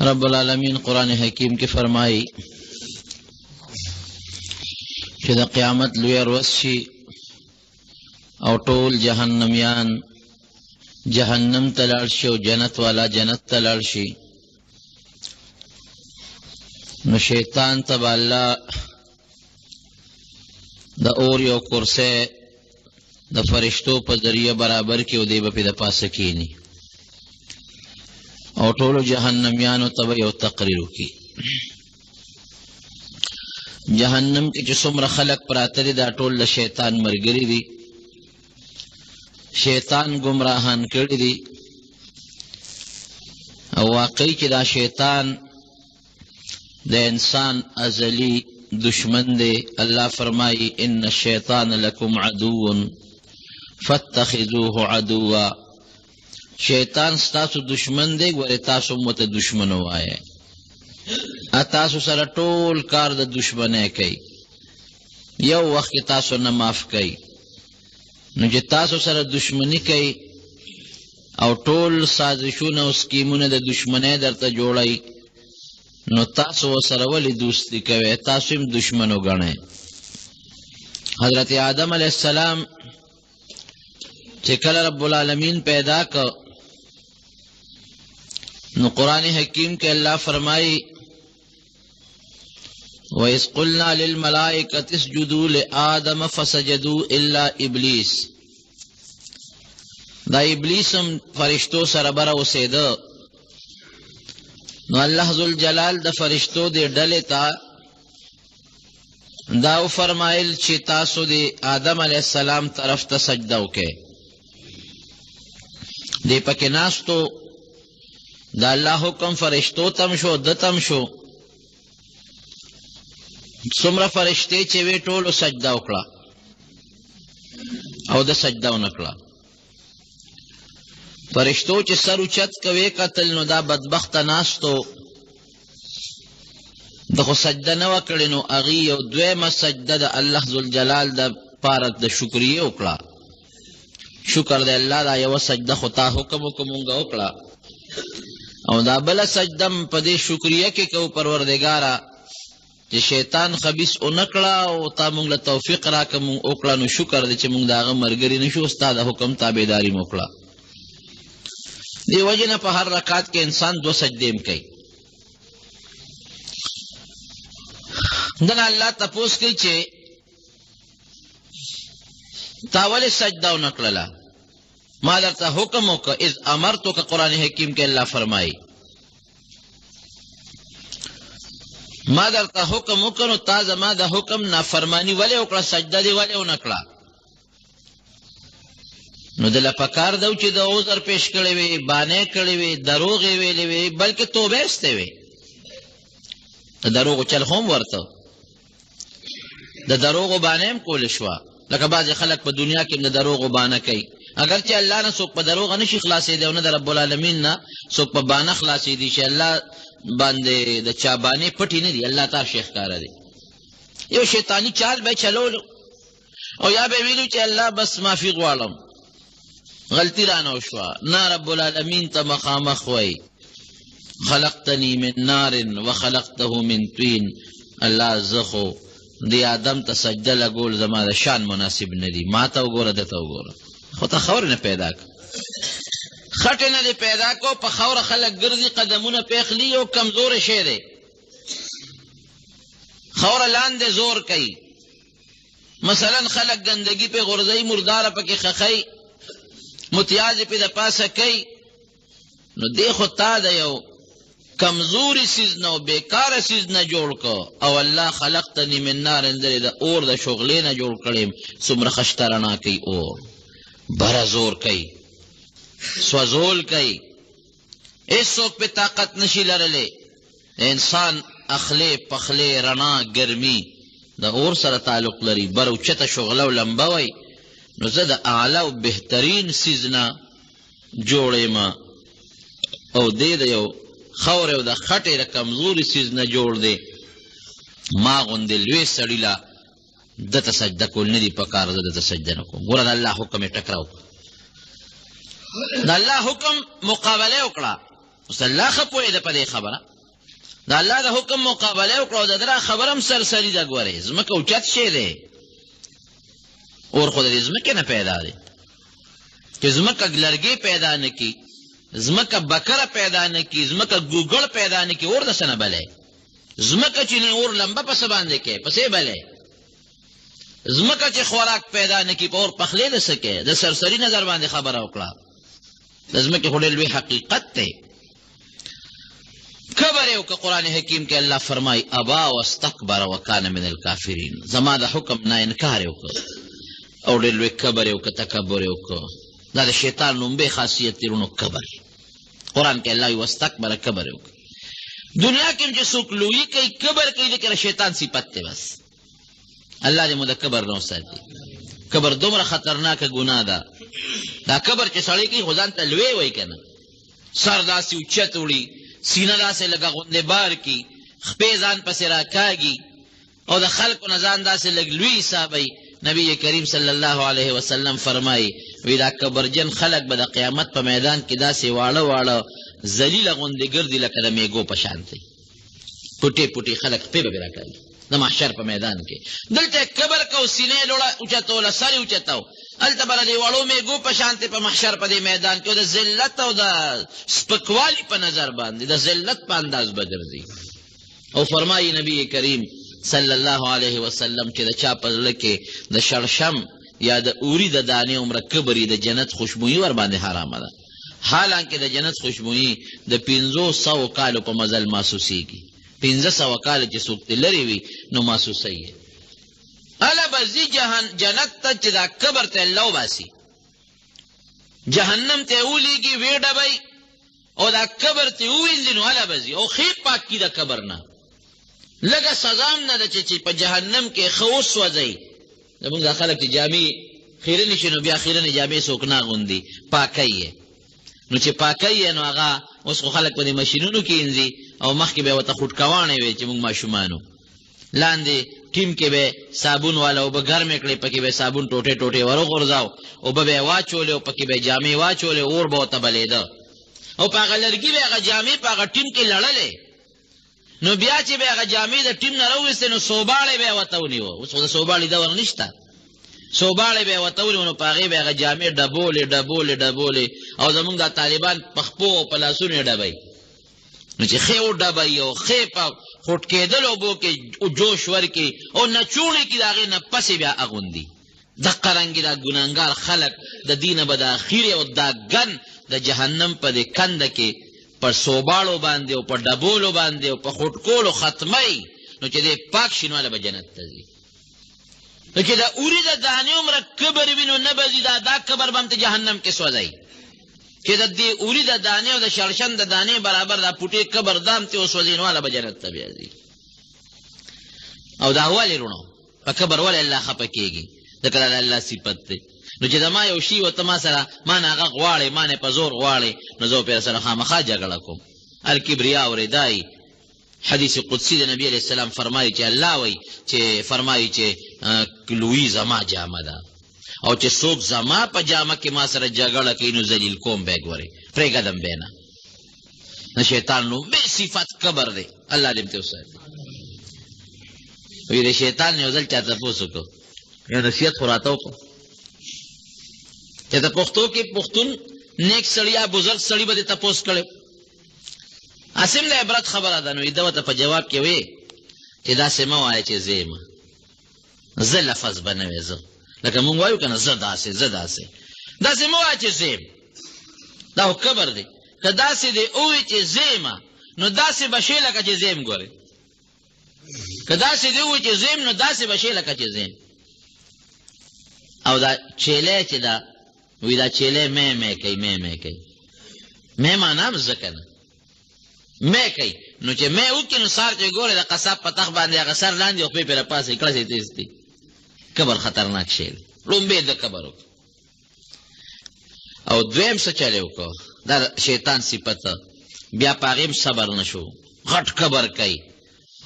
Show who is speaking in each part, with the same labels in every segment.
Speaker 1: رب العالمین قرآن حکیم کی فرمائی چې د قیامت لوی ورځ شي او ټول جهنميان جهنم ته لاړ شي او جنت والا جنت ته لاړ شي، نو شیطان ته به الله د اور یو کرسی د فرشتو په ذریعه برابر کړي او دی به پې د پاسه کښېني او ټولو جهنمیانو ته به یو تقریر وکړي. جهنم کې چې څومره خلق پراته دي دا ټول د شیطان ملګري دي، شیطان گمراهان کړي دي او واقعي چې دا شیطان د انسان ازلی دشمن دی. الله فرمایي ان الشیطان لکم عدو فاتخذوه عدوا، شیطان ستاسو دشمن دی، ګورې تاسو هم ورته دشمن ووایئ. تاسو سره ټول کار د دشمنۍ کوي، یو وخت کې تاسو نه معاف کوي، نو چې تاسو سره دشمني کوي او ټول سازشونه او سکیمونه د دشمنۍ درته جوړوي، نو تاسو ورسره ولې دوستي کوئ؟ تاسو هم دشمن وګڼئ. حضرت آدم علیہ السلام چې کله رب العالمین پیدا کړ، نو قرآن حکیم کې الله فرمائی وَإِذْ قُلْنَا لِلْمَلَائِكَةِ اسْجُدُوا لِآدَمَ فَسَجَدُوا إِلَّا إِبْلِيسَ، دا ابلیس هم فرشتو سره بره اوسېده، نو الله ذوالجلال د فرشتو دې ډلې ته دا وفرمایل چې تاسو د آدم علیہ السلام طرف ته سجده وکئ. دې پکې ناستو دا الله حکم فرشتو تم شو دتم شو، څومره فرشتې چې وې ټولو سجده وکړه او د سجده ونه کړه. فرشتو چې سر اوچت کوي قتل، نو دا بدبخته ناستو د خو سجده نه وه کړې، نو هغې یو دویمه سجده د الله ذوالجلال د پاره د شکریې وکړه. شکر دی الله دا یوه سجده خو تا حکم وکړه مونږه وکړه، او دا بله سجده م په دې شکریه کې کوو پروردګاره چې شیطان خبیث ونه کړه او تا مونږ له توفیق راکړه مونږ وکړه، نو شکر دی چې مونږ د هغه ملګري نه شو، ستا د حکم تابعداري مو وکړه. دې وجې نه په هر رکعت کې انسان دو سجدې م کوي. دنه الله تپوس کوي چې تا ولې سجده ونه کړله؟ ما درته حکم وکړه اذ امرتک، قرآن حکیم کې الله فرمایي ما درته حکم وکړه، نو تا زما د حکم نافرماني ولې وکړه؟ سجده دې ولې ونه کړه؟ نو دله پکار ده چې د عذر پیش کړی وي، بانې کړی وي، دروغ یې ویلې وي، بلکې توبه ایستې وي. د دروغو چل خو هم ورته د دروغو بانې هم کولی شوه، لکه بعضې خلک په دنیا کې هم د دروغو بانه کوي. اگر چې الله نه څوک په دروغه نشي خلاصېدی او نه د رب العالمین نه څوک په بانه خلاصېدي، چې الله باندې د چا بانې پټې نه دي، الله ته شیخ ښکاره دی. یو شیطاني چال به چلولو او یا به ویلو چې الله بس معافي غواړم، غلطی رانه وشوه. نه، رب العالمین ته مخامخ وی خلقتنی من نار وخلقته من طین، الله زه خو دی آدم ته سجده لګول زما د شان مناسب نه دي، ما ته وګوره ده ته وګوره، خو ته خاورې نه پیدا کړه، خټې نه دې پیدا کړو، په خاوره خلک ګرځي قدمونه پېخلي، یو کمزوری شی دی، خاوره لاندې زور کوي. مثلا خلک ګندګي پې غورځوي، مرداره پکې خښوي، متیازې پې د پاسه کوي، نو دې خو تا د یو کمزوری سیز نه او بیکاره سیز نه جوړ که، او الله خلقتنی من نار، اندرې د اور د شغلې نه جوړ کړیم. څومره خشته رڼا کوي اور، بره زور کوي، سوځول کوي، هېڅوک پې طاقت نشي لرلی. انسان اخلی پخلی رڼا ګرمي د اور سره تعلق لري، بر اوچته شغله او لمبه وی، نو زه د اعلی او بهترین سیز نه جوړ یم، او دې د یو خاورې او د خټې د کمزوري سیز نه جوړ دی. ما غوندې لوی سړي له ده ته سجده کول نه دي پکار، زه ده ته سجده نه کوم. ګوره د الله حکم یې ټکراو، د الله حکم مقابله وکړه، اوس الله ښه پوهېده په دې خبره د الله د حکم مقابله وکړه او د ده خبره هم سرسري ده. ګورې ځمکه اوچت شی دی، اور خو د دې ځمکې نه پیدا دی. چې ځمکه لرګي پیدا نه کړي، ځمکه بکره پیدا نه کړي، ځمکه ګوګړ پیدا نه کړي، اور د څه نه بلی؟ ځمکه چې نه اور لمبه په څه باندې کوي؟ په څه بلی؟ ځمکه چې خوراک پیدا نه کړي په اور پخلی د څه کوي؟ د سرسري نظر باندې خبره وکړه. د ځمکې خو ډېر لوی حقیقت دی. کبر یې وکړه قرآن حکیم کې الله فرمایي ابا واستکبر وکان من الکافرین. زما د حکم نه انکار یې وکړ او ډېر لوی کبر یې وکړ، تکبر یې وکړ. دا د شیطان لومبی خاصیت دی رونو کبر. قرآن کې الله واستکبر کبر یې وکړ. دنیا کې چې څوک لویي کوي کبر کوي لیکن شیطان صفت دی بس. الله دې مو د کبر نه وساتي. کبر دومره خطرناکه ګناه ده. دا کبر چې سړی کوي خو ځان ته لوی وایي که نه، سر داسې اوچت وړي، سینه داسې لږه غوندې بار کي، خپې ځان پسې راکاږي او د خلکو نه ځان داسې لږ لوی حسابوي. نبی کریم صلی الله علیه وسلم فرمایي وی دا کبرجن خلک به د قیامت په میدان کې داسې واړه واړه ذلیله غوندې ګرځي لکه د میږو په شان دی. پټې پټې خلک خپې به پرې راکاږي د محشر په میدان کې. دلته کبر کو، سینې لوړه اوچتوله، سر یې اوچتو، هلته به د دې وړو میږو په شانتې په محشر په دې میدان کې د ذلت او د سپکوالي په نظر باندې د ذلت په انداز به ګرځي. او فرمایي نبی کریم صلی الله علیه وسلم چې د چا په زړه کې د شړشم یا د اوري د دانې عمره کبر د جنت خوشبویي ور باندې حرامه ده، حالانکه د جنت خوشبویي د 500 کالو په مزل محسوسیږي. 500 کال چې څوک ترې لرې وي نو محسوسوي. هله به ځي جنت ته چې دا کبر ته الله وباسي، جهنم ته ولیږي ویې ډبوي او دا کبر ته ووینځي نو هله به ځي او ښې پاک کي د کبر نه. لږه سزا هم نه ده چې په جهنم کې ښه وسوځئ. زمونږ دا خلک چې جامې خیرنې شي نو بیا خیرنې جامې څوک نه اغوندي، پاکۍ یې. نو چې پاکۍ یې نو هغه اوس خو خلک په دې مشینونو کې انځي او مخکې به یې ورته خوټکواڼې وې چې مونږ ماشومانو لاندې ټیم کې به صابون والا اوبه ګرمې کړې، پکې به صابون ټوټې ټوټې وروغورځاو، اوبه به یې واچولې او پکې به یې جامې واچولې، اور به ورته بلېده او په هغه لرګي به هغه جامې په هغه ټیم کې لړلې. نو بیا چې به هغه جامې د ټیم نه راوویستې نو صوباړې به یې ورته ونیوه. اوس خو د صوباړې دور نشته، صوباړې به یې ورته ونیوه نو په هغې به هغه جامې ډبولې ډبولې ډبولې او زمونږ دا طالبان په خپو او په لاسونو یې ډبوي. نو چې ښې وډبوي او ښې په خوټ کېدل اوبو کې جوش ورکړي او نچوڼې کړي د هغې نه پسې بیا اغوندي. دقه رنګې دا ګناهګار خلک د دې نه به د اخرې او دا ګن د جهنم په دې کنده کې پر صوباړو باندې او په ډبولو باندې او په خوټکولو ختموي. نو چې دی پاک شي نو هله به جنت ته ځي. نو چې د اوري د دانې عمره کبر وي نو نه به ځي، دا کبر به هم ته جهنم کې سوځئ. چې د دې اوري د دانې او د شړشم د دانې برابر دا پوټې کبر دام ته وسوځي نو هله به جنت ته بیا ځي. او دا ولې رونو په کبر ولې الله خفه کېږي؟ ځکه دا د الله صفت دی. نو چې زما یو شي ورته ما سره ما نه هغه غواړې، ما نه په زور غواړې، نو زه به سره خامخا جګړه کوم. الکبریا او ردای حدیث قدسی د نبی علیہ السلام فرمایي چې الله وایي چې فرمایي چې لوی زما جامه ده او چې څوک زما په جامه کې ما سره جګړه کوي نو ذلیل کوم به یې ګورې پرېږدم به نه. نو شیطان نو بې صفت کبر دی. الله دې ته وساتي. وی د شیطان یو ځل چا تپوس وکړو، یو نصیحت خو راته وکړو چې د پښتو کې پښتون نیک سړی یا بزرګ سړي به دې تپوس کړی، اسیم د عبرت خبره ده. نو ده ورته په جواب کې وی چې داسې مه وایه چې زه یم، زه لفظ به نه وی، زه لکه مونږ وایو که نه زه داسې زه داسې، داسې مه وایه چې زه یم. دا خو کبر دی. که داسې دی ووایي چې زه یم نو داسې به شي لکه چې زه یم. ګورې که داسې دی ووایي چې زه یم نو داسې به شي لکه چې زه یم. او دا چیلی چې دا وی دا چیلی می می کوي می می کوي، می معنا هم زه که نه می کوي. نو چې می وکړي نو سار چې ګورې د قصاب په تخ باندې هغه سر لاندې او خپې پرې راپاسې کړسې تېستې. کبر خطرناک شی دی. لومبې د کبر وکړه. او دویم څه چلی وکړه دا شیطان صفت، بیا په هغې هم صبر نه شو، غټ کبر کوي.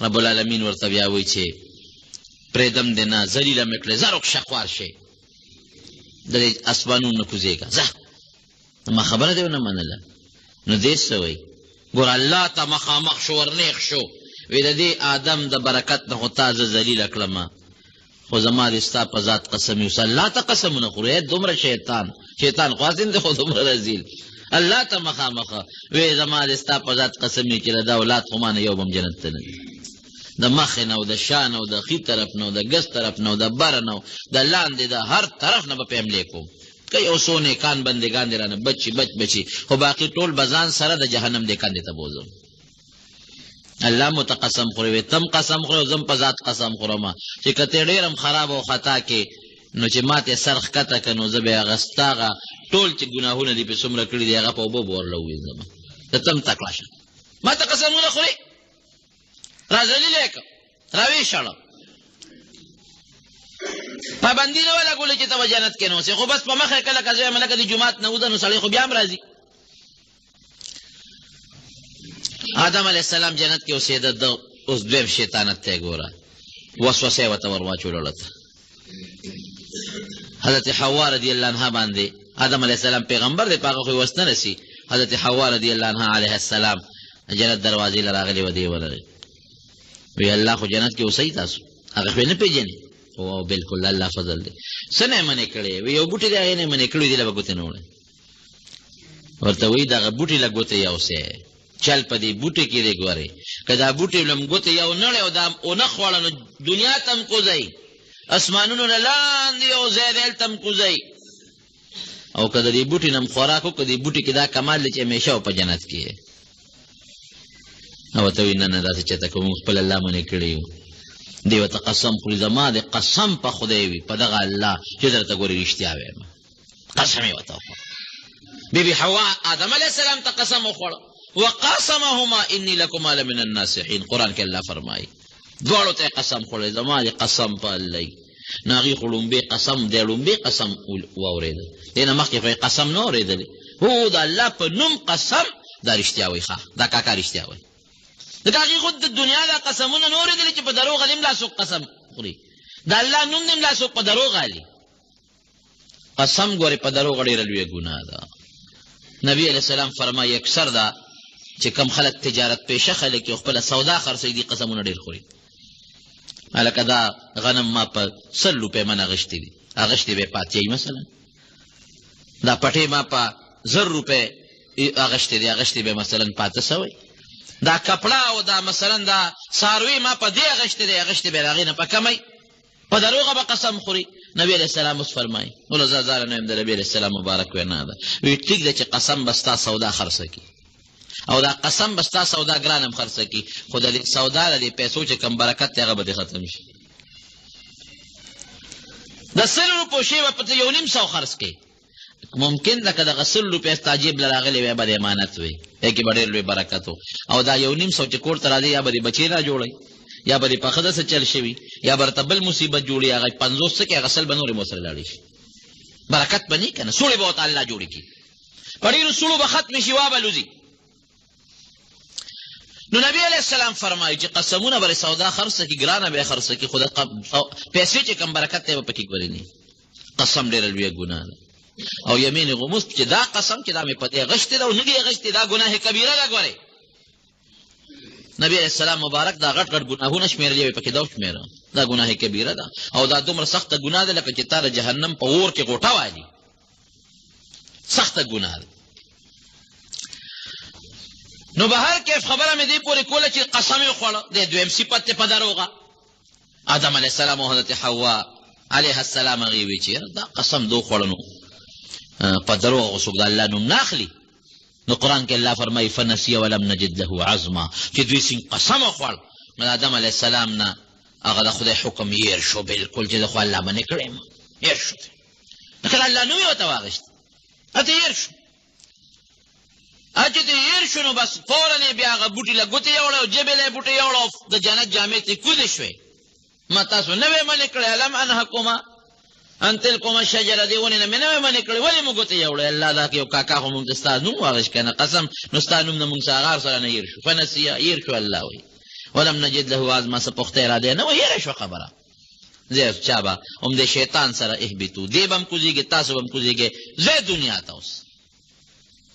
Speaker 1: رب العالمین ورته بیا وایي چې پرېږدم دې نه، ذلیله مې کړې، ځه رخصه خوار شي، د دې اسمانونو نه کوزېږه، ځه. ما خبره دې ونه منله. نو دې څه وایي ګور الله ته مخامخ شو ورنیغ شو وی د دې آدم د برکت نه خو تا زه ذلیله کړمه خو زما دې ستا په ذات قسم یوسه الله ته قسمونه خورې دومره شیطان خواصین دی خو دومره رزیل الله ته مخامخه وی زما دې ستا په ذات قسم یې چې د اولاد خو ما نه یو بم جنت ته نه ځي د مخې نه او د شا نه او د ښي طرف نه او د ګس طرف نه او د بره نه د لاندې د هر طرف نه به په حملې کوم که یو څو نیکان بندګان دې رانه بچي خو باقي ټول به ځان سره د جهنم دې کندې ته بوځم الله مو ته قسم خورې وی تم قسم خورې او زم په ذات قسم خورم چې که ته ډېر هم خراب او خطا کې نو چې ما ته سر ښکته که نو زه به هغه ستا هغه ټول چې ګناهونه دې پې څومره کړي دي هغه په اوبه به ورله ووینځم ته تم تکړه شه ما ته قسمونه خورې را ذلیله یې کړه را ویې پابندي نه ولګولې چې ته به جنت کې نه اوسې خو بس په مخه کله که زه یم لکه د جومات نه وده نو سړی خو بیا هم راځي آدم علیه السلام جنت کې اوسېده د اوس دویم شیطانت ته یې ګوره وسوسه یې ورته ور واچولله ته حضرت حوا رضی الله عنها باندې آدم علیه السلام پیغمبر دی په هغه خو یې وس نه رسي حضرت حوا رضی الله عنها علیه السلام جنت دروازې له راغلې وه دې ورغې وی الله خو جنت کې اوسئ تاسو هغه خو یې نه پېژنې او بالکل الله فضل دی څه نه یې منې کړی وی یو بوټي دی هغې نه یې منې کړي دي له به ګوتې نه وړی ورته وایي دغه بوټي له ګوتې یوسې چل په دې بوټي کې دی ګورې که دا بوټي له ګوتې یو نړی او دا ونه خوړه نو دنیا ته هم کوځئ اسمانونو نه لاندې یو ځای دی هلته هم کوځئ او که د دې بوټي نه هم خوراک وکړو دې بوټي کې دا کمال دی چې همیشه و په جنت کې او ورته وایي نه نه داسې چېرته که موږ خپل الله منې کړي یو دی ورته قسم خوري زما د قسم په خدای وي په دغه الله چې درته ګورې رښتیا وایم قسم یې ورته وخوړ بیبي حوا آدم علیه السلام ته قسم وخوړه وقاسمهما انی لکما لمن الناصحین قرآن کې الله فرمایي دواړو ته یې قسم خوړی زما د قسم په الله نو هغې خو لومبې قسم دی لومبې قسم واورېده دې نه مخکې خو یې قسم نه اورېدلی هو د الله په نوم قسم دا رښتیا وایي ښه دا کاکا رښتیا وایي ځکه هغې خو د دنیا دا قسمونه نه اورېدلي چې په دروغ علي ملا څوک قسم خوري د الله نوم دې ملا څوک په دروغ علي قسم ګورې په دروغ ډېره لویه ګناه ده نبي علیه السلام فرمایي اکثر دا چې کم خلک تجارت پیشه خلک یو خپله سودا خرڅوي دي قسمونه ډېر خوري هلکه دا غنم ما په 100 روپۍ من اغشتې دي اغشتې به یې پاتې مثلا دا پټې ما په 1000 روپۍ اغشتې دي اغشتې به مثلا پاته سوی دا کپړه او دا مثلا دا څاروي ما په دې اغشتې دی اغشتې به یې د هغې نه په کمی په دروغه به قسم خوري نبي علیه السلام اوس فرمایي مولا زه ځاله نه یم د نبي علیه السلام مبارک وینا ده وی ټیک ده چې قسم به ستا سودا خرڅه کړي او دا قسم به ستا سودا ګران هم خرڅه کړي خو د سودا د دې پیسو چې کم برکت دی هغه به دې ختم شي د 100 روپو شی به په 1.5 خرڅ کړي ممکن ده که دغه 100 روپۍ ستا جیب له راغلی وی به د امانت وي هغې به ډېر لوی برکت و او دا 1.5 چې کور ته راځي یا به دې بچې را جوړوي یا به دې په ښځه څه چل شوي یا به درته بل مصیبت جوړي هغه 50 څه کې هغه 100 به نورې مو سره لاړې شي برکت به نه که نه سوړې به ورته الله جوړې کړي په ډېرو سوړو به ختمې شي وا به لوځي نو نبی علیه السلام فرمایي چې قسمونه به سودا خرڅه کړي ګرانه به یې خرڅه کړي خو د پیسې چې کم برکت دی به پکې ګورې نه قسم ډېره لویه ګناه ده او یمین غموس چې دا قسم چې دا مې په دې غشتې ده او نه دې غشتې دا ګناه کبیره ده ګورې نبی علیه السلام مبارک دا غټ غټ ګناهونه شمېرلي وي پکې دا وشمېره دا ګناه کبیره ده او دا دومره سخته ګناه ده لکه چې تا د جهنم په اور کې غوټه والي سخته ګناه ده نو به هر کیف خبره مې دې پورې کوله چې قسم یې وخوړه د دویم صفت په دروغه آدم علیه السلام او حضرت حوا علیه السلام هغې وی چې دا قسم دو خوړه نو په دروغ څوک د الله نوم نه اخلي نو قرآن کې الله فرمایي فنسي ولم نجد له عظما چې دوی سین قسم وخوړ نو د آدم علیه السلام نه هغه د خدای حکم هیر شو بلکل چې د خو الله منې کړی یم هیر شو دخل الله نوم یې ورته واغېست هته هیر شو چې ته هیر شو نو بس فورا یې بیا هغه بوټي له ګوتې یوړه او جیبې له یې بوټي یوړه او د جنت جامې ته کوزې شوې ما تاسو نه وې منې کړی الم انهکما ان تلکما الشجره دې ونې نه مې نه وې منې کړی ولې موږ ګوتې یوړې الله دا یو کاکا خو موږ د ستا نوم واغېست که نه قسم نو ستا نوم نه موږ سهار سره نه هیر شو فنسیه هیر شو الله وایي ولم نجد له عظما څه پخته اراده نه وه هیره شوه خبره زه چا به هم د شیطان سره اهبطو دې به هم کوزېږي تاسو به هم کوزېږئ زه دنیا ته اوس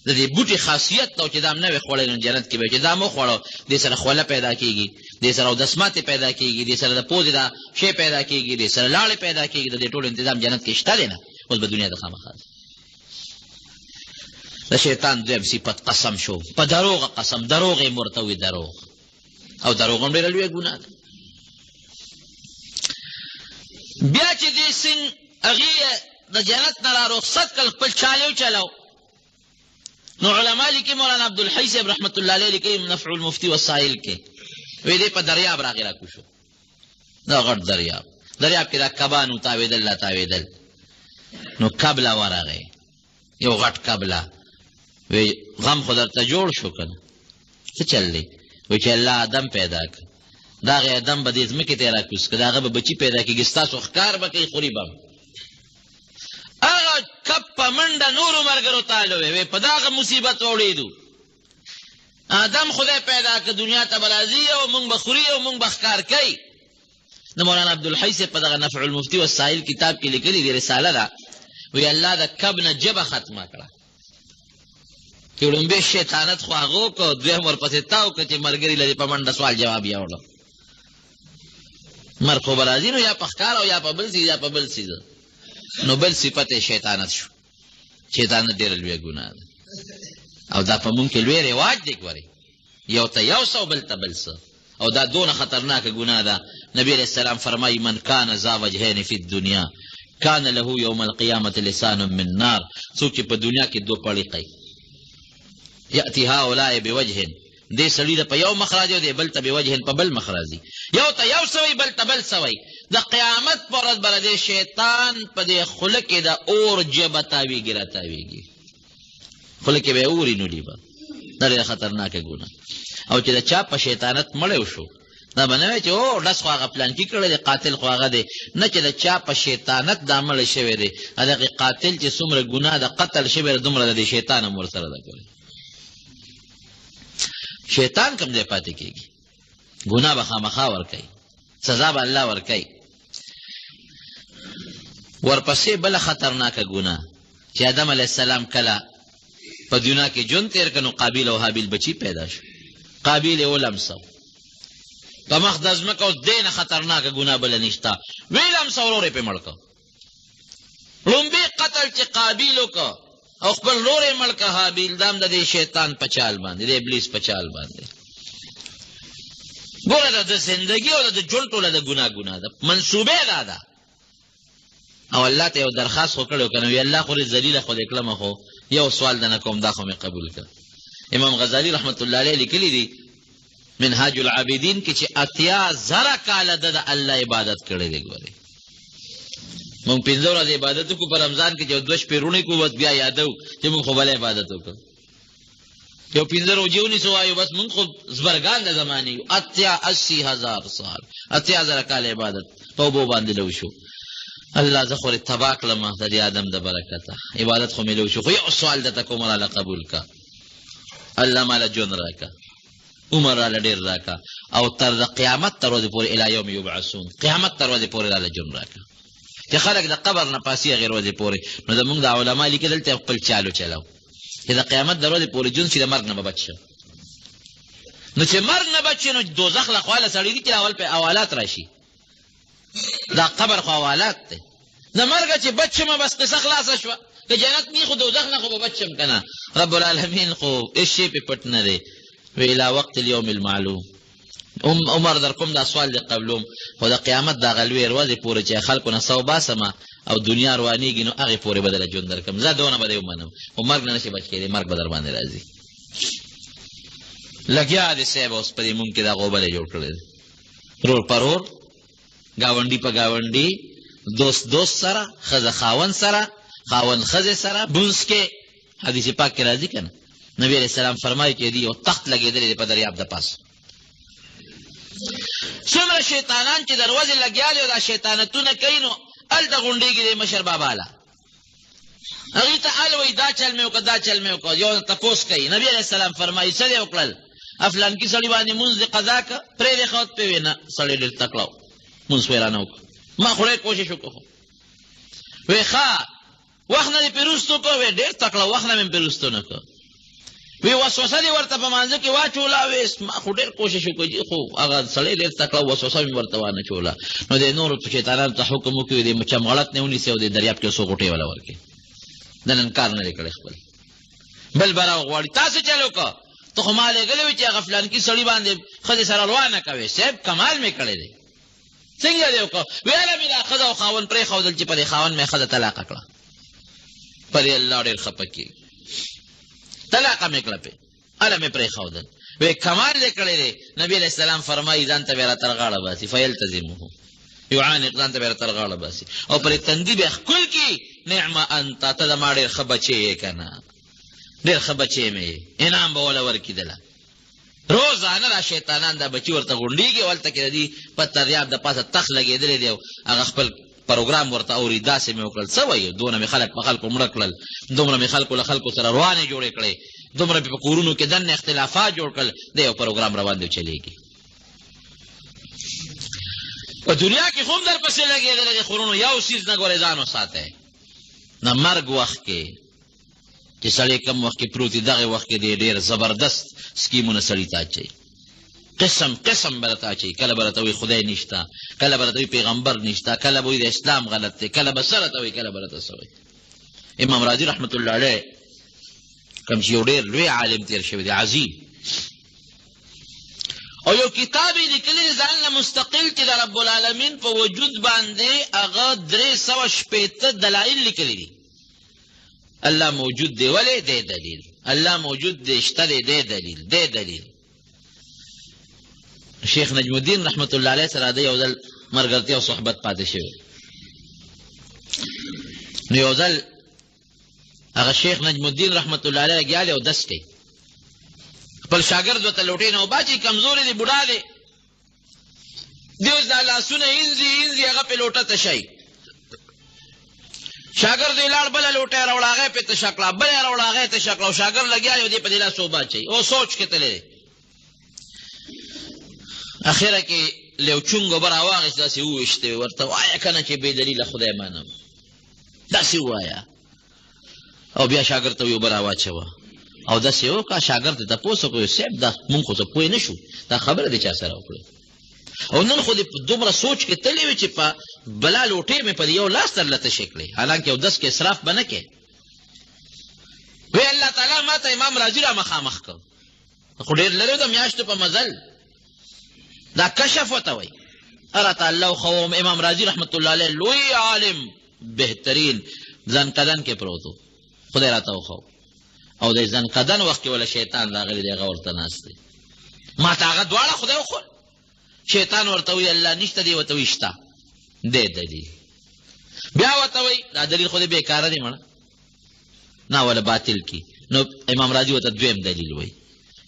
Speaker 1: د دې بوټي خاصیت ته چې دا نه وي خوړلی نو جنت کې به چې دا مو خوړو دې سره خوله پیدا کېږي، دې سره اودسماتې پیدا کېږي، دې سره د پوزې دا شی پیدا کېږي، دې سره لاړې پیدا کېږي، د دې ټول انتظام جنت کې شته دی نه. اوس به دنیا ته خامخا د شیطان دویم صفت قسم شو، په دروغه قسم، دروغ یې ورته وي، دروغ، او دروغ هم ډېره لویه ګناه ده. بیا چې دې سنګ هغې د جنت نه را رخصت کړل، خپل چال یې وچلو، نو علما لیکي، مولانا عبدالحی صاحب رحمت الله علیه لیکي نفع المفتی والسائل کې، وی دی په دریاب راغی را کوشو، دا غټ دریاب کې دا کبان تاوېدل لا تاوېدل، نو کبله ورغی، یو غټ کبله، وی غم خو درته جوړ شو که نه، څه چل دی؟ وی چې الله آدم پیدا کړ، د هغې آدم به دې ځمکې ته یې را کوز کړ، د هغه به بچي پیدا کېږي، ستاسو ښکار به کوي، خوري به هغه کب په منډه نورو ملګرو ته وی په دغه مصیبت وړېدو، آدم خدای پیدا که دنیا ته به راځي او مونږ به خوري او مونږ به ښکار کوي. د مولانا عبدالحی صاحب په دغه نفع المفتی والسائل کتاب کې لیکلي دي، رساله ده، وی الله د کب نه ژبه ختمه کړه، چې لومبې شیطانت خو هغه وکړو، دویم ورپسې تا وکړه چې ملګري له دې په منډه سوال جواب یې وړو، مرګ خو به راځي نو یا په ښکار او یا په بل څیز یا په بل څیز، نو بل صفت یې شیطانت شو. شیطانت ډېره لویه ګناه ده، او دا په مونږ کې لوی رواج دی، ګورئ، یو ته یو څه او بل ته بل څه، او دا دونه خطرناکه ګناه ده. نبی علیہ السلام فرمایي من کان ذا وجهین فی الدنیا کان له یوم القیامة لسان من نار، څوک چې په دنیا کې دو پړی کوي، یأتی هؤلاء بوجه، دې سړي ته په یو مخ راځي او دې بل ته بوجه په بل مخ راځي، یو ته یو سوی بل ته بل سوی. د قیامت پر ورځ به د شیطان په دې خوله کې د اور ژبه تاویږي را تاویږي، خوله کې به یې اور اینولي به، دا ډېره خطرناکه ګناه. او چې د چا په شیطانت مړی شو، دا به نه وایي چې او ډس خو هغه پلانکي کړی دی، قاتل خو هغه دی، نه، چې د چا په شیطانت دا مړی شوی دی، هغې قاتل چې څومره ګناه د قتل شوی دی دومره د دې شیطان هم ورسره ده. ګورئ شیطان کم ځای پاتې کېږي، ګناه به خامخا ورکوي، سزا به الله ورکوي. ورپسې بله خطرناکه ګناه چې آدم علیه السلام کله په دنیا کې ژوند تېر کړ، نو قابیل او حابیل بچي پیدا شو، قابیل یې ولمسو په مخ د ځمکه، اوس دې نه خطرناکه ګناه بله نشته، ویې لمسه ورور یې پرې مړ کړ. لومبې قتل چې قابیل وکړ او خپل ورور یې مړ کړ حابیل، دا هم د دې شیطان په چال باندې، د ابلیس په چال باندې. ګوره د زندګي او د ژوند ټوله د ګناه ده، منصوبې دا ده. او الله ته یو درخواست خو کړی و که نه، وی الله خو ذلیله خو دې کړمه، خو یو سوال د نه کوم، دا خو مې قبول کړ. امام غزالی رحمت الله علیه لیکلی دي منهاج العابدین کې چې 80,000 کاله د الله عبادت کړی دی. ګورئ مونږ 15 ورځې عبادت وکړو په رمضان کې، چې 2 شپې روڼې کړو، بس بیا یادو چې مونږ خو بله عبادت وکړو، یو 15 روژې ونیسو وایو بس مونږ خو زبرګان د زمانې یو. 80,000 سال 80,000 کاله عبادت په اوبو باندې لو شو. الله زه خو تبا کړمه د دې آدم د برکته، عبادت خو مې لو شو، خو یو سوال درته کوم راله قبول کا، الله ماله ژوند راکا، عمر راله ډېر راکا، او تر د قیامت تر ورځې پورې الی یوم یبعثون، قیامت تر ورځې پورې راله ژوند راکا، چې خلک د قبر نه پاسي هغې ورځې پورې. نو زمونږ د علما لیکي دلته خپل چالو چلو چې د قیامت د ورځې پورې ژوند شي، د مرګ نه به بچ شو. نو چې مرګ نه بچ شي، نو دوزخ له خوا له سړي دي چې اول په اوالات راشي، دا قبر خو حوالات دی، د مرګه چې بچ شمه بس قصه خلاصه شوه، که جنت نی خو دوزخ نه خو به بچ شم که نه. رب العالمین خو هېڅ شی پې پټ نه دی. وی الی وقت اليوم المعلوم. عمر در کوم دا سوال دی قبلوم، خو د قیامت د هغه لویې ورځې پورې چې خلکو نه سو باسمه او دنیا روانېږي، نو هغې پورې به دله ژوند درکړم، زه دونه به دی ومنم، خو مرګ نه نشي بچ کېدی، مرګ به در باندې راځي. لګیا دی صاحب اوس په دې مونږ کې دا غوبل یې جوړ کړی دی، رور پرور، گاونډي په گاونډي، دوست دوست سره، ښځه خاوند سره، خاوند ښځې سره، بونځ کې حدیث پاک کې راځي که نه، نبی علیہ السلام فرمایي چې یو تخت لګېدلی دی په دریاب د پاسه، څومره شیطانان چې دروازې لګیا دي او دا شیطانتونه کوي، نو هلته غونډېږي دی مشر بابا له، هغې ته هل وایي دا چل مې وکړه دا چل مې وکړه، یو تپوس کوي. نبی علیہ السلام فرمایي څه دې وکړل؟ فلانکي سړي باندې مونځ دې قضا که پرېږدې ښه ورته ویې نه، سړی ډېر تکړه و، مونځ خو یې رانه وکړه، ما خو ډېر کوشش وکړو. وی ښه وخت نه دې پرې وروستو کړه؟ وی ډېر تکړه، وخت نه مې پرې وروستو نه کړه. وی وسوسه دی ورته په مانځه کې واچوله وې ما خو ډېر کوشش وکړ خو هغه سړی ډېر تکړه وسوسه مې ورته وانه چوله نو د نورو شیطانانو ته حکم وکړي د چمغړت نه ونیسي او د دریاب کې څو غوټې وله ورکړي د نن کار نه دی کړی خپل بل به راغواړي تاسو چل وکړه ته خو ما لېږلی وې چې هغه فلانکي سړي باندې ښځې سره روانه کوې صاحب کمال مې کړی دی څنګه دی وکړه ویله مې دا ښځه او خاوند پرېښودل چې په دې خاوند مې ښځه طلاقه کړه په دې الله ډېر خفه کېږي طلاقه مې کړه پې هله مې پرېښودل وی کمال دې کړی دی نبي علیه السلام فرمایي ځان ته بیا را تر غاړه باسي فیلتزمه یعانق ځان ته بیا را تر غاړه باسي او پرې تندي بیا ښکل کړي نعمه انت ته د ما ډېر ښه بچی یې که نه ډېر ښه بچی مې یې انعام به وله ورکېدله روزانه دا شیطانان دا بچي ورته غونډېږي هلته کې د دې په دریاب د پاسه تخ لګېدلی دی او هغه خپل پروګرام ورته اوري داسې مې وکړل څه وایي دونه مې خلک په خلکو مړه کړل دومره مې خلکو له خلکو سره روانې جوړې کړې دومره په کورونو کې دننه اختلافات جوړ کړل د یو پروګرام روان دی چلېږي په دنیا کې خو هم در پسې لګېدلی دی خورونو یو څیز نه ګورې ځان وساتئ نه مرګ وخت کې چې سړی کم وخت کې پروت دی دغه وخت کې دی ډېر زبردست سکیمونه سړي ته اچوي قسم قسم به راته اچوي کله به راته وایي خدای نشته کله به راته وایي پیغمبر نشته کله به وایي د اسلام غلط دی کله به څه راته وایي کله به راته څه وایي امام راضي رحمت الله علیه کوم چې یو ډېر لوی عالم تېر شوی دی عظیم او یو کتاب یې لیکلی دی ځان نه مستقل چې د رب العالمین په وجود باندې هغه 360 دلایل لیکلی دي الله موجود دی ولې دی دلیل الله موجود دی شته دی دی دلیل شیخ نجم الدین رحمت الله علیه سره د یو ځل ملګرتیا او صحبت پاتې شوی نو یو ځل هغه شیخ نجم الدین رحمت الله علیه لګیا دی او دس کوي خپل شاګرد ورته لوټې نه وباچي کمزورې دی بوډا دی اوس دا لاسونه انځي هغه پې لوټه تشی شاګرد یې لاړ بله لوټه یې راوړه هغه یې پې تشه کړه بله یې راوړه هغه یې تشه کړه او شاګرد لګیا دی او دې په دې لاس وباچوي او سوچ کې تللی دی اخره کې له یو چونګ اوبه راواخېست داسې وویشتې ورته وایه که نه چې بې دلیله خدای منم داسې ووایه او بیا شاګرد ته اوبه راواچوه او داسې وکړه شاګرد ته تپوس وکړو صاحب دا مونږ خو څه پوه نه شو دا خبره دې چا سره وکړې او نن خو دې دومره سوچ کې تللی وي چې په بلا لوټې مې په یو لاس درله تشې کړې حالانکې یو دس کې اسراف به نه کې وی الله تعالی ما ته امام راضي را مخامخ کړ خو ډېر لرې د میاشتو په مزل دا کشف ورته وایي راته الله وښوم امام راضي رحمت الله علیه لوی عالم بهترین زنکدن کې پروت و خدای راته وښو او د زنکدن وخت کې ولا شیطان راغلی دی هغه ورته ناست دی ما ته هغه دواړه خدای وښول شیطان ورته وایي الله نشته دی ورته وایي شته دی دلیل بیا ورته وایي دا دلیل خو دې بېکاره دی مړه نه ولا باطل کی نو امام راضي ورته دویم دلیل وایي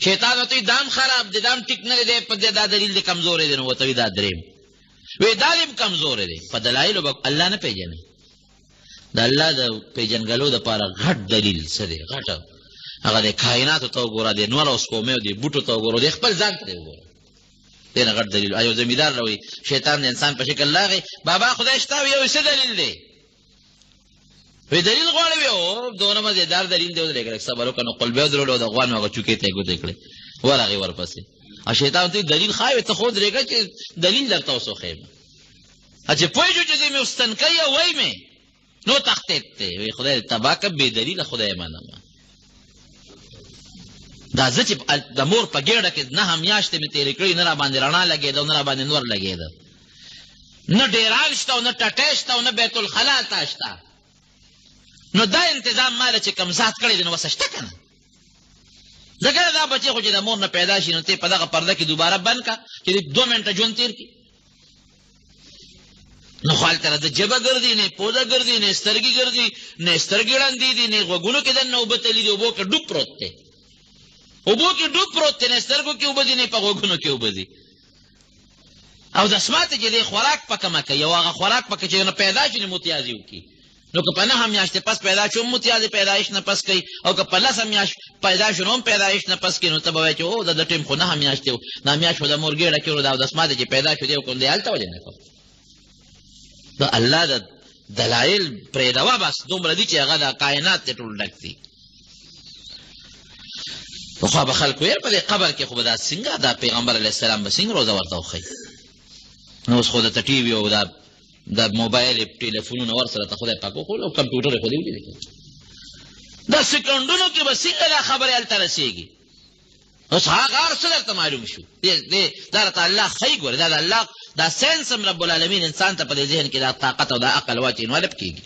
Speaker 1: شیطان ورته وایي دام خراب دی دام ټیک نه دی په دا دلیل دی کمزوری دی نو ورته وایي دا دریم وایي دا دې کمزوری دی په دلایلو به الله نه پېژني د الله د پېژنګلو دپاره غټ دلیل څه دی غټه هغه د کائناتو ته وګوره د نور او سپومیو د بوټو ته وګوره د خپل ځان ته وګوره دی نه غټ دلیل یو زمیندار راوایي شیطان د انسان په شکل راغی بابا خدای شته یو څه دلیل دی وی دلیل غواړي وی او دونه مزېدار دلیل دی ودرېږه لږ صبر وکړه نو قلبې ودرولو د غوان هغه چوکۍ ته یې ګوتې کړې ورغې ورپسې او شیطان ته دلیل ښایي ته خو ودرېږه چې دلیل درته اوس وښیم چې پوه شو چې دې مې اوستنکی او وایي مې نو تختید دی وی خدای دې تباه کړه بې دلیله خدای منم دا زه چې د مور په ګېډه کې 9 میاشتې مې تېرې کړي نه را باندې رڼا لګېده او نه را باندې نور لګېده نه ډېران شته او نه ټټی شته او نه بیت الخلا تا شته نو دا انتظام ماله چې کم ذات کړی دی نو وسه شته که نه ځکه دا بچې خو چې د مور نه پیدا شي نو ته په دغه پرده کې دوباره بند که چې 2 منټه ژوند تېر کړي نو خو هلته د ژبه ګرځي نه پوزه ګرځي نه سترګې ګرځي نه سترګې ړندې دي نه غوږونو کې دننه اوبه تللي دي اوبو کې ډوب پروت دی اوبو کې ډوب پروت دی نه سترګو کې اوبه دي نه په غوږونو کې اوبه دي او د اسماته چې دی خوراک په کمه کوي او هغه خوراک پکې چې نه پیدا شي نه متیازي وکړي نو که په 9 میاشتې پس پیدا شو متیازي پیدایش نه پس کوي او که په 10 میاشت پیدا شو نو هم پیدایش نه پس کوي نو ته به وایې چې او د ټیم خو 9 میاشتې و دا میاشت خو د مور ګېډه کې و دا د اسماته چې پیدا شو دی کوم دی هلته ولې نه کوم د الله د دلایل پرېږدوه بس دومره دي چې هغه د کائنات ته ټول ډک دي خو به خلکو یې په دې قبر کې خو به دا څنګه دا پیغمبر علیه السلام به څنګه روزه ورته وښیي. نو اوس خو د ټي وي او دا موبایل ټلیفونونه ورسره ته خدای پاک وښول او کمپیوټر یې خو دې ولیدې دا سکندونو کې به څنګه دا خبرې هلته رسېږي. اوس هغه هر څه درته معلوم شو. دا راته الله ښیي. ګوره دا د الله دا ساینس هم رب العالمین انسان ته په دې ذهن کې دا طاقت او دا عقل واچي انوالب کېږي.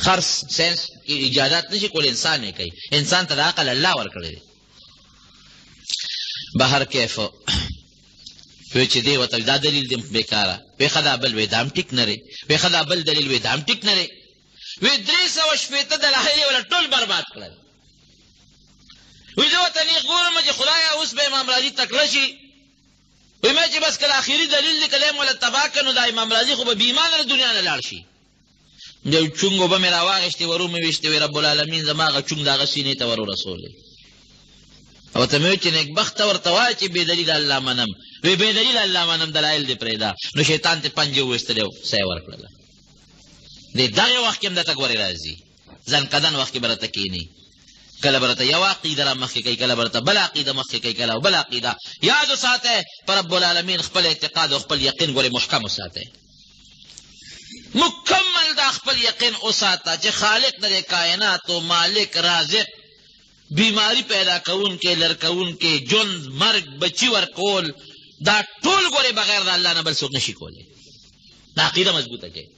Speaker 1: هر ساینس کې ایجادات نشي کولی، انسان یې کوي. انسان ته د عقل الله ورکړی دی. بهر کیف وی چې دی ورته دا دلیل دی بېکاره. وی ښه دا بل وی دا هم ټیک نه دی. وی ښه دا بل دلیل وی دا هم ټیک نه دی. وی 360 دلایل یې ولا ټول برباد کړل. وی زه ورته نیغ ګورم چې خدایه اوس به امام راضي تکړه شي. وی ما چې بس کله آخري دلیل دی کله یې مولا تباه کړ نو دا امام راضي خو به بې ایمانه له دنیا نه لاړ شي. یو چونګ اوبه مې راواغېستې ور ومې ویشتې. وی رب العالمین زما هغه چونګ د هغه سینې ته ور ورسولی. او ته مې وی چې نیکبخته ورته وایه چې بې دلیل الله منم. وی بې دلیل الله منم دلایل دې پرېږده. نو شیطان ته پنجې وویستلی او سا یې ورکړله. د دغې وخت کې هم درته ګورې راځي ځنکدن وخت کې به راته کښېني. کله به راته یو عقیده را مخکې کوي، کله به راته بل عقیده مخکې کوي، کله بل عقیده. یاد وساتئ په رب العالمین خپل اعتقاد او خپل یقین ګورې محکم وساتئ. مکمل دا خپل یقین وساته چې خالق د کائناتو مالک رازق بیماری پیدا کوونکی لرکوونکی ژوند مرګ بچي ورکول دا ټول ګورې بغیر د الله نه بل څوک نشي کولی. دا عقیده مضبوطه کوي.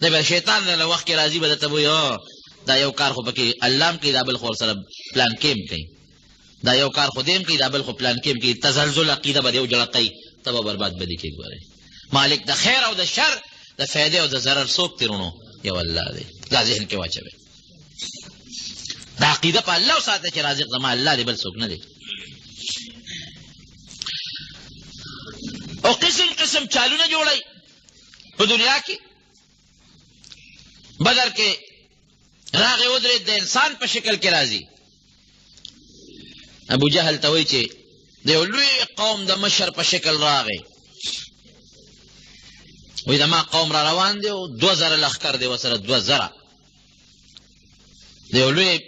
Speaker 1: نه به شیطان له وخت کې راځي به درته وایي دا یو کار خو پکې الله هم کوي دا بل خو ورسره پلان کې هم کوي. دا یو کار خو دې هم کوي دا بل خو پلان کې هم کوي. تزلزل عقیده به دې وجړقوي ته به برباد به دې کړي. ګورئ مالک د خیر او د شر د فایدې او د ضرر څوک تېرونو یو الله دی. دا ذهن کې واچوئ. دا عقیده په الله وساته چې رازق زما الله دی بل څوک نه دی. او قسم قسم چالونه جوړئ په دنیا کې. بدر کې راغې ودرېد د انسان په شکل کې راځي. ابو جهل ته وایي چې د یو لوی قوم د مشر په شکل راغی. وایي زما قوم را روان دی او 2000 لښکر دی ورسره 2000 د یو لوی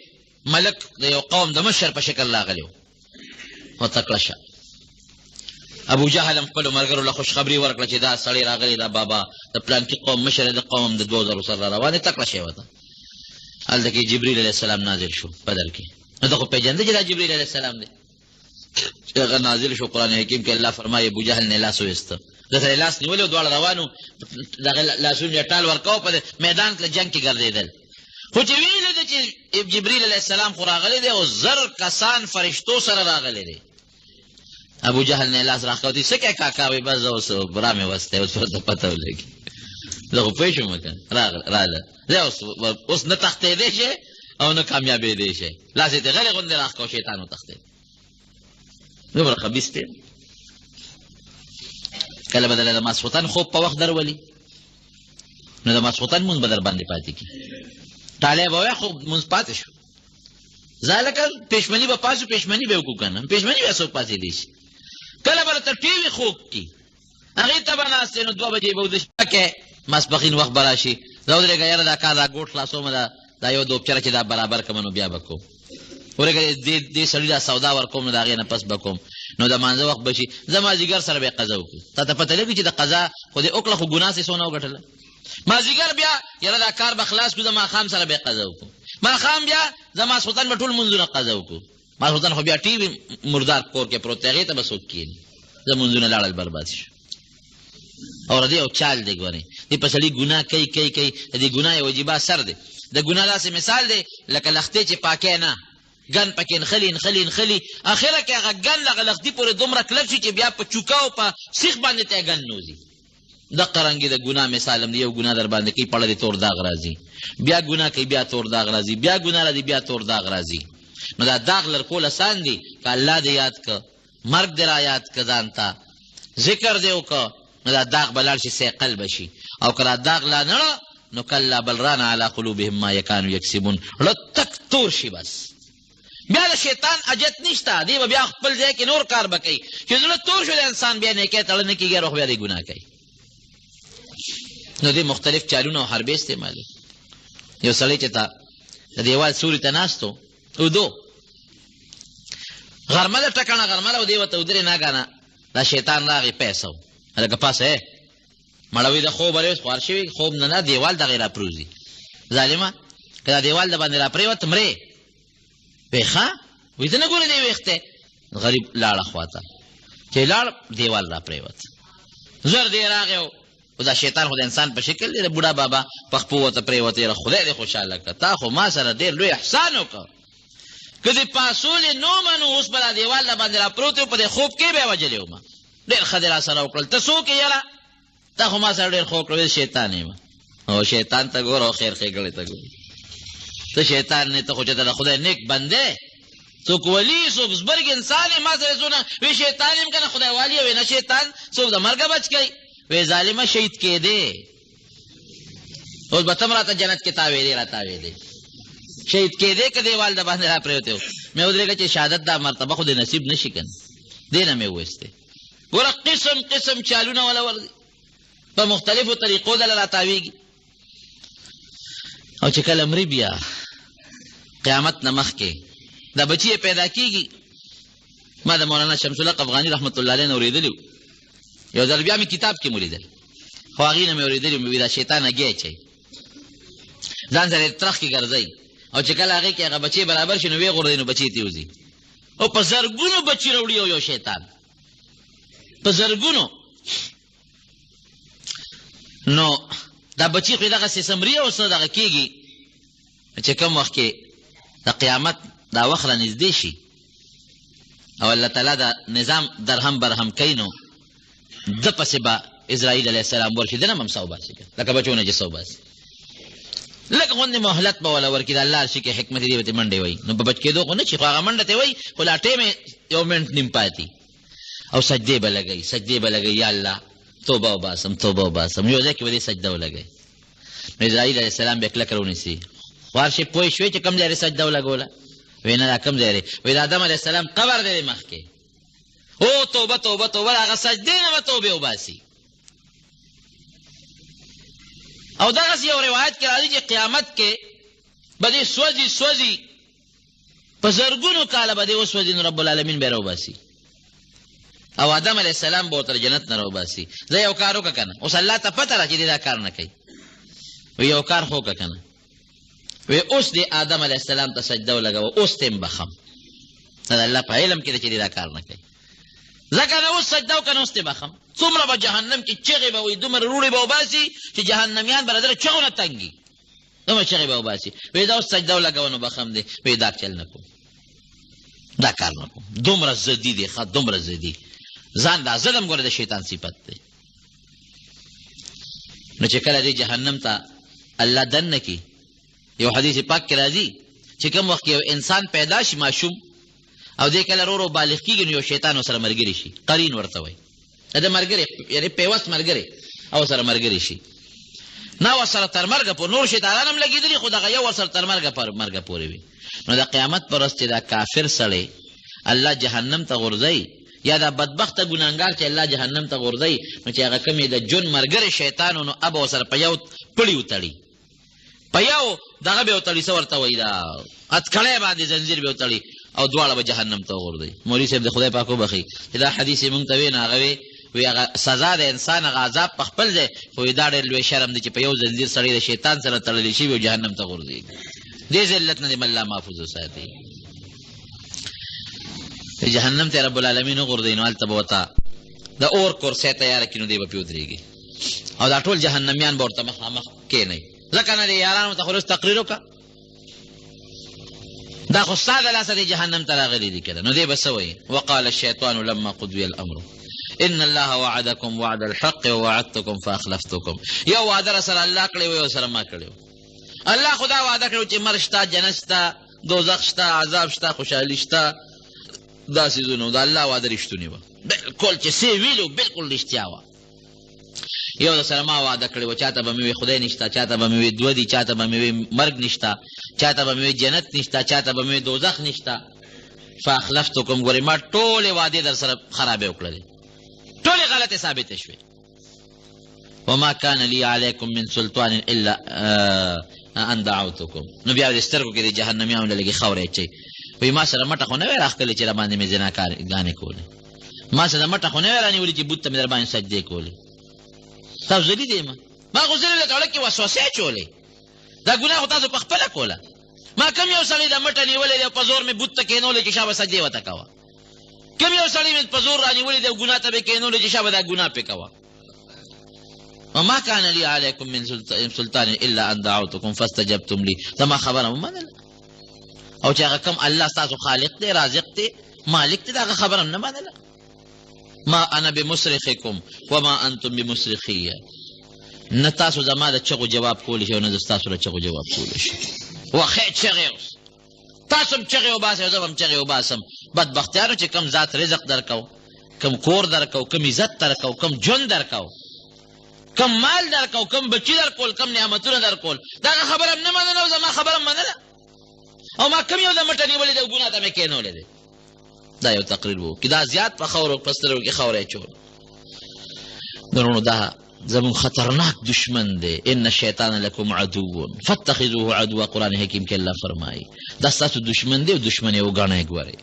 Speaker 1: ملک د یو قوم د مشر په شکل راغلی و تکړه شه. ابو جهل هم خپلو ملګرو له خوشخبري ورکړه چې دا سړی راغلی دا بابا د پلانکي قوم مشر د قوم د 2000 سره را روان دی تکړه شی وته. هلته کې جبریل علیه السلام نازل شو بدر کې. نو ته خو پېژندې چې دا جبریل علیه السلام دی چې هغه نازل شو. قرآن حکیم کې الله فرمایي ابو جهل نه لاس وویسته. ده ته یې لاس نیولی و دواړه روانو دغه لاسونو یې ټال ورکاو په میدان کې جنګ کې ګرځېدل. خو چې ویلې ده چې جبریل علیه السلام خو راغلی دی او 1000 کسان فرشتو سره راغلی دی. ابو جهل نه لاس راښکه څه کوې کاکا وایي بس زه اوس برا مې وستی اوس ورته پته ولګي. زه خو پوه شوم که راغله زه اوس نه تښتېدی شي او نه کامیابېدی شي. لاس یې ته غلې غوندې راښکه شیطان وتښتېد. دومره خبیث دی. کله به دله د ماسخوتن خوب په وخت درولي نو د ماسخوتن مونځ به در باندې پاتې کي. ټالی به وایه خو مونځ پاتې شو. زه هلکه پېشمني به پاسو پېشمني به وکړو که نه پېشمني به څوک پاسېدی شي. کله به راته ټي وي خوب کي هغې ته به ناست نو 2 بجې به ودش کې ماسپښین وخت به راشي. زه ودرېږه یاره دا کار دا ګوټ خلاصومه دا یو دوبچره چې دا برابر کړمه نو بیا به کوم. ورېږه دې سړي دا سودا ورکوم نو د هغې نه پس به کوم. نو د مانځه وخت به شي زه مازدیګر سره به یې قضا وکړو. تا ته پته لګي چې د قضا خو دې وکړه خو ګناه سې څونه وګټله. مازدیګر بیا یاره دا کار به خلاص کړو د ماښام سره به یې قضا وکړو. ماښام بیا زه ماسخوتن به ټول مونځونه قضا وکړو. ماسخوتن خو بیا ټي وي مردار کور کې پروت دی هغې ته به څوک کښېني. زه مونځونه لاړل برباد شو. او د دې یو چال دی ګورې دې په سړي ګناه کوي د دې ګناه یو وجیبه اثر دی. د ګناه داسې مثال دی لکه لختې چې پاکې نه ګن پکې نښلي اخره کې هغه ګن دغه لختي پورې دومره کلک شي چې بیا په چوکا او په سیخ باندې ته یې ګن نوځي. دقه رنګې د ګناه مثال هم دی. یو ګناه در باندې کوي پړه دې تور داغ راځي بیا ګناه کوي بیا تور داغ راځي بیا ګناه راځي بیا تور داغ راځي. نو دا داغ لرکول اسان دي که الله دې یاد که مرګ دې را یاد که ځان ته ذکر دې وکړه نو دا داغ به لاړ شي سیقل به شي. او که دا داغ لا نړه نو کلا بل ران علی قلوبهم ما یکانو یکسبون ړه تک تور شي. بس بیا د شیطان اجت نشته. دی به بیا خپل ځای کې نور کار به کوي چې زړه تور شو د انسان بیا نیکۍ تړه نه کېږي روح بیا دی ګناه کوي. نو دې مختلف چالونه او حربې استعمالوي. یو سړی چې تا د دیوال سوري ته ناست و اودو غرمه د ټکنه غرمه او دی ورته ودرې ناګانه دا شیطان راغی پیسه و هلکه پاسه مړوي د خوب هلې اوس خوار شوي خوب نه دیوال دغې را پروزي ظالمه که دا دیوال د باندې را پرېوت مرې وی ښه وی ته نه ګورې دی ویښ دی غریب لاړه خواته چې لاړ دیوال را پرېوت زر دی راغی او دا شیطان خو د انسان په شکل دی د بوډا بابا په خپو ورته پرېوت یاره خدای دې خوشحاله کړه تا خو ما سره ډېر لوی احسان وکړ که دې پاسولې نو منو اوس به دا دیوال د باندې را پروت و په دې خوب کې به یې وجلې ومه ډېر ښه دې را سره وکړل ته څوک یې یاره تا خو ما سره ډېر ښه وکړل شیطان یم او شیطان ته ګوره او خیر ښېګړې ته ګوره ته شیطان نه ته خو چې ته د خدای نیک بندې څوک ولي څوک زبرګ انسان یې ما سره څونه وی شیطان یم که نه خدای والي وی نه شیطان څوک د مرګه بچ کوي وی ظالمه شهید کېدې اوس به ته م راته جنت کې تاوېدې را تاوېدې شهید کېدې که دیوال د باندې را پرېوتی و مې ودرېږه چې شهادت دا مرتبه خو د نصیب نه شي که نه دې نه مې وویستې ګوره قسم قسم چالونه وله ورځي په مختلفو طریقو دله را تاوېږي او چې کله مري بیا قیامت نه مخکې دا بچی یې پیدا کېږي ما د مولانا شمس الحق افغاني رحمت الله علیه نه اورېدلي و یو ځل بیا مې کتاب کې مولیدل خو هغې نه مې اورېدلي مې وي دا شیطان اګی اچوي ځان سره یې ترخ کې ګرځوي او چې کله هغې کې هغه بچې برابر شي نو ویې غورځوي نو بچې ترې وځي او په زرګونو بچي راوړي یو شیطان په زرګونو نو دا بچی خو دغسې سمري او څه دغه کېږي چې کوم وخت کې د قیامت دا وخت را نږدې شي او الله تعالی دا نظام درهم برهم کوي نو ده پسې به اسرائیل علیه السلام ورشي ده نه به هم سا وباسي لکه بچو نه چې سا وباسي لږ غوندې مهلت به وله ورکړي د الله عرشي کې حکمت دې به ترې منډې وایي نو په بچ کېدو خو نه شي خو هغه منډه ترې وایي خو لا ټیم یو منټ نیم پاتې او سجدې به لګوي سجدې به لګوي یا الله توبه وباسم توبه وباسم یو ځای کې به دې سجده ولګوي نو اسرائیل علیه السلام به یې کلک راونیسي خوار شي پوه شوې چې کوم ځای یې سجده ولګوله وی نه دا کوم ځای دی وی د آدم علیه السلام قبر دی مخکې او توبه توبه توبه هغه سجدې نه به توبې وباسي او دغسې یو روایت کې راځي چې قیامت کې به دې سوځي سوځي په زرګونو کاله به دې وسوځي نو رب العالمین به یې راوباسي او آدم علیه السلام به ورته جنت نه راوباسي زه یو کار وکړه که نه اوس الله ته پته ده چې دې دا کار نه کوي وی یو کار خو وکړه که نه وی اوس دې آدم علیه السلام ته سجده ولګوه اوس ته یم بخم دا د الله په علم کې ده چې دې دا کار نه کوي ځکه نه اوس سجده وکړه نو اوس ته بخم څومره به جهنم کې چغې به وي دومره روړې به وباسي چې جهنمیان به له ده چغو نه تنګي دومره چغې به وباسي وی دا اوس سجده ولګوه نو بخم دی وی دا چل نه کوم دا کار نه کوم دومره ضدي دی ښه دومره ضدي ځان دا ظلم ګوره د شیطان صفت دی نو چې کله دې جهنم ته الله دننه کي یو حدیث پاک کې راځي چې کوم وخت یو انسان پیدا شي ماشوم او دې کله ورو ورو بالغ کېږي نو یو شیطان ورسره ملګري شي قرین ورته وایي د ملګري یعنې پیوست ملګري او سره ملګري شي نه ورسره تر مرګه پورې نور شیطانان هم لګېدلي خو دغه یو ورسره تر مرګه پورې وي نو د قیامت پر ورځ چې دا کافر سړی الله جهنم ته غورځوي یا دا بدبخته ګناهګار چې الله جهنم ته غورځوي نو چې هغه کوم یې د جون ملګری شیطان و نو ابه ورسره په یو پړي وتړي په یو دغه به وتړي څه ورته وایي دا هتکړی باندې زنځیر به وتړي او دواړه به جهنم ته وغورځوي مولوي صاحب د خدای پاک وبخي چې دا حدیث یې مونږ ته وی نو هغه وی هغه سزا د انسان هغه عذاب په خپل ځای خو دا ډېر لوی شرم دی چې په یو زنځیر سړی د شیطان سره تړلی شي او جهنم ته غورځېږي دې ذلت نه دې الله محفوظ وساتي جهنم ته رب العالمین وغورځوي نو هلته به ورته د اور کرسۍ تیاره کړي نو دی به پرې ودرېږي او دا ټول جهنمیان به ورته مخامخ کښېنوي ځکه نه دې یارانو ته خو روز تقریر وکړه دا خو ستا د لاسه دې جهنم ته راغلي دي که ده نو دی به څه وایي وقال الشیطان لما قضي الامر ان الله وعدكم وعد الحق ووعدتكم فاخلفتكم یو وعده را سره الله کړی و یو سره ما کړی و الله خو دا وعده کړی چې مرګ شته جنت شته دوزخ شته عذاب شته خوشحالي شته دا څیزونه د الله وعده رښتونې وه بلکل چې څه ویلو بلکل رښتیا وه یو د سره ما وعده کړې وه چاته به مې وي خدای نشته چاته به مې وي دوه دي چاته به مې وي مرګ نشته چاته به مې وي جنت نشته چاته به مې وي دوزخ نشته فاخلفتکم ګورې ما ټولې وعدې در سره خرابې وکړلې ټولې غلطې ثابتې شوې وما كان لي عليكم من سلطان الا ان دعوتكم نو بیا د سترګو کې د جهنمیانو له لږې خاورې اچوي وی ما سره مټه خو نه وی راښکلې چې راباندې مې زناګانې کولې، ما سره مټه خو نه وی رانیولې چې بوت ته مې در باندې سجدې کولې. تاسو زه لیدې ما خو زه د زړه کې وسوسې اچولې، دا ګناه خو تاسو په خپله کوله. ما کم یو سړی د مټه نیولې دی او په زور مې بوت ته کېنولې چې شابه سجدې ورته کوه، کم یو سړی مې په زور رانیولې دی او ګناه ته به کېنولې چې شابه دا ګناه پې کوه. وما كان لي عليكم من سلطان الا ان دعوتكم فاستجبتم لي. زما خبره ومنله، او چې هغه کوم الله ستاسو خالق دی، رازق دی، مالک دی، دا هغه خبره نه منله. ما انا بمصرخکم وما انتم بمصرخیه. نه تاسو زما د چغو جواب کولی شئ او نه زه ستاسو د چغو جواب کولی شم. وخې چغې اوس تاسو هم چغې وباسئ او زه به هم چغې وباسم. بدبختیانو چې کوم ذات رزق درکو، کوم کور درکو، کوم عزت درکو، کوم ژوند درکو، کم مال درکو، کم بچی درکول، کم نعمتونه درکول، دا خبره هم نه منله او زما خبره هم منله. او ما کم یو د مټه نیولې دی او ګناه ته مې کېنولې دی. دا یو تقریر و چې دا زیات په خاورو په سترګو کې خاوره اچول. درونو دا زمون خطرناک دشمن دی. ان الشیطان لکم عدو فاتخذوه عدوا. قرآن حکیم کې الله فرمایي دا ستاسو دشمن دی او دشمن یې وګڼئ. ګورئ،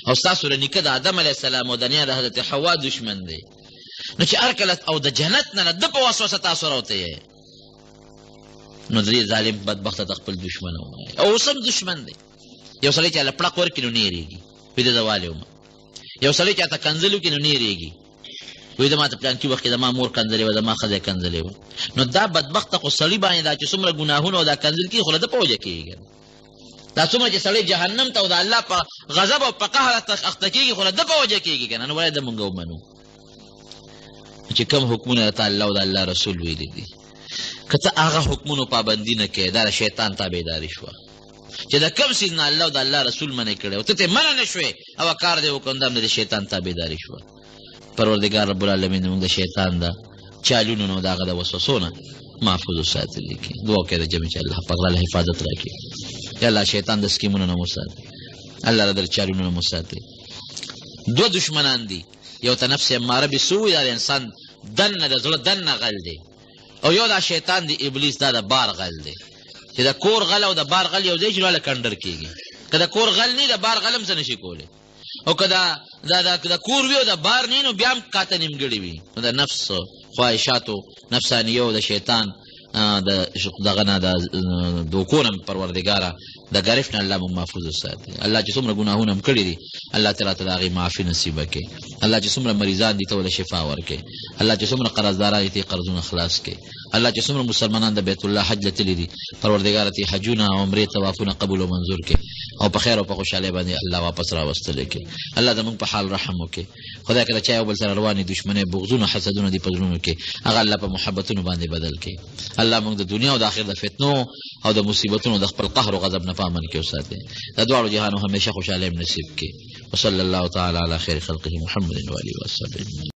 Speaker 1: او ستاسو د نیکه د آدم علیه السلام او د نیا د حضرت حوا دشمن دی. نو چې هر کله او د جنت نه د په وسوسه تاسو راوتئ، نو درې ظالم بدبخته د خپل دشمن وایي او اوس هم دشمن دی. یو سړی چې هله پړق ورکړي نو نه هېرېږي، وایي د والې ومه. یو سړی چې هته کنځل وکړي نو نه هېرېږي، وایي د ما ته پلانکي وخت کې د ما مور کنځلې وه، د ما ښځه یې کنځلې وه. نو دا بدبخته خو سړي باندې دا چې څومره ګناهونه او دا کنځل کېږي خو له ده په وجه کېږي. دا څومره چې سړی جهنم ته او د الله په غضب او په قهر اخته کېږي خو له ده په وجه کېږي که نه. نو ولې ده مونږ ومنو چې کوم حکمونه د الله او د الله رسول ویلي دي، که ته هغه حکمونو پابندي نه کوې، دا د شیطان تابعداري شوه. چې د کوم څیز نه الله او د الله رسول منع کړی او ته ترې منع نه شوې او کار دې وکړو، دا هم د شیطان تابعداري شوه. پروردګار رب العالمین موږ د شیطان د چالونو نو د هغه د وسوسو نه محفوظ وساتلي کړي. دعا وکړئ د جميع چې الله پاک راله حفاظت راکړي. یا الله شیطان د سکیمونو نه مو ساتي، الله را د چالونو نه مو ساتي. دو دشمنان دي، یو ته نفس اماره بالسوء، دا د انسان دننه د زړه دننه غل دی، او یو دا شیطان دی ابلیس، دا د بار غل دی. چې د کور غل او د بار غل یو ځای شي نو هله کنډر کېږي. که د کور غل نه د بار غل هم څه نشي کولی، او که د کور وي او د بار نه نو بیا هم کاته نیمګړي وي. نو د نفس خواهشاتو نفسانیه او د شیطان دغه نه د دوکو نه پروردګاره د ګرفت نه الله مو محفوظ وساتي. الله چې څومره ګناهونه هم کړي دي الله تعالی ته د هغې معافي نصیبه کړي. الله چې څومره مریضان دي ته ورله شفا ورکړي. الله چې څومره قرضداران دي ته قرضونه خلاص کړي. الله چې څومره مسلمانان د بیت الله حج له تللي دي پروردګاره ته حجونه او عمرې طوافونه قبول او منظور کړي، او په خیر او په خوشحالۍ باندې الله واپس راوستلی کړي. الله زموږ په حال رحم وکړي. خدای که د چا یو بل سره روانې دښمنۍ بغضونه حسدونه دي په زړونو کې، هغه الله په محبتونو باندې بدل کړي. الله موږ د دنیا او د آخرت د فتنو او د مصیبتونو د خپل قهر او غضب نه په امن کې وساتي. د دواړو جهانو همیشه خوشحالۍ نصیب کړي. وصلی الله تعالی علی خیر خلقه محمد و آله وصحبه.